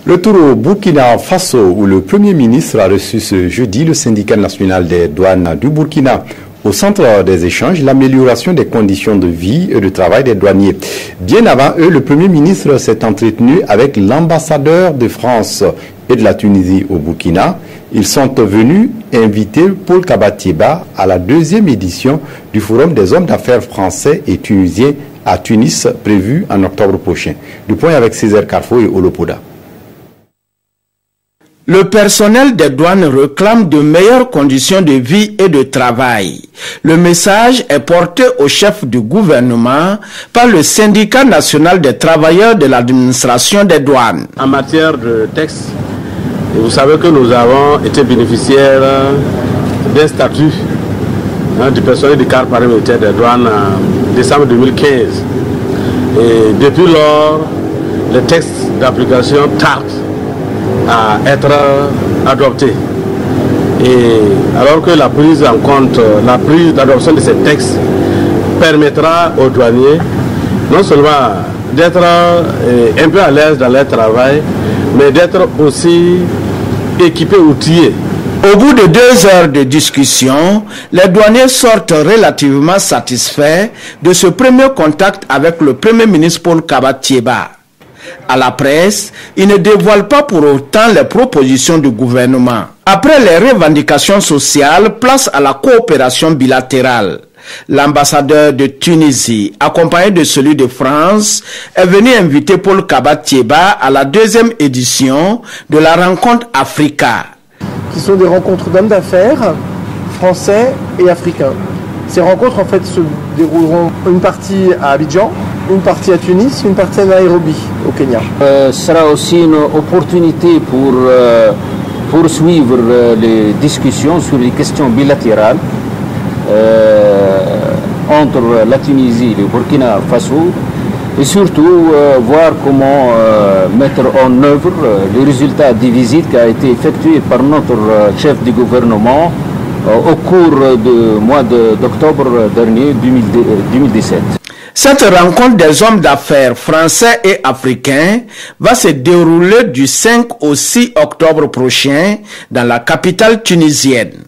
Retour au Burkina Faso où le Premier ministre a reçu ce jeudi le syndicat national des douanes du Burkina. Au centre des échanges, l'amélioration des conditions de vie et de travail des douaniers. Bien avant eux, le Premier ministre s'est entretenu avec l'ambassadeur de France et de la Tunisie au Burkina. Ils sont venus inviter Paul Kabatieba à la deuxième édition du Forum des hommes d'affaires français et tunisiens à Tunis, prévu en octobre prochain. Du point avec Césaire Carrefour et Olopoda. Le personnel des douanes réclame de meilleures conditions de vie et de travail. Le message est porté au chef du gouvernement par le syndicat national des travailleurs de l'administration des douanes. En matière de texte, vous savez que nous avons été bénéficiaires d'un statut du personnel du cadre paramilitaire des douanes en décembre 2015. Et depuis lors, les textes d'application tardent à être adopté. Et alors que la prise en compte, la prise d'adoption de ces textes permettra aux douaniers non seulement d'être un peu à l'aise dans leur travail, mais d'être aussi équipés, outillés. Au bout de 2 heures de discussion, les douaniers sortent relativement satisfaits de ce premier contact avec le Premier ministre Paul Kabatieba. À la presse, il ne dévoile pas pour autant les propositions du gouvernement. Après les revendications sociales, place à la coopération bilatérale. L'ambassadeur de Tunisie, accompagné de celui de France, est venu inviter Paul Kabatieba à la deuxième édition de la rencontre Africa. Qui sont des rencontres d'hommes d'affaires français et africains. Ces rencontres en fait se dérouleront une partie à Abidjan, une partie à Tunis, une partie à Nairobi, au Kenya. Ce sera aussi une opportunité pour poursuivre les discussions sur les questions bilatérales entre la Tunisie et le Burkina Faso et surtout voir comment mettre en œuvre les résultats des visites qui ont été effectuées par notre chef du gouvernement au cours du mois d'octobre dernier 2017. Cette rencontre des hommes d'affaires français et africains va se dérouler du 5 au 6 octobre prochain dans la capitale tunisienne.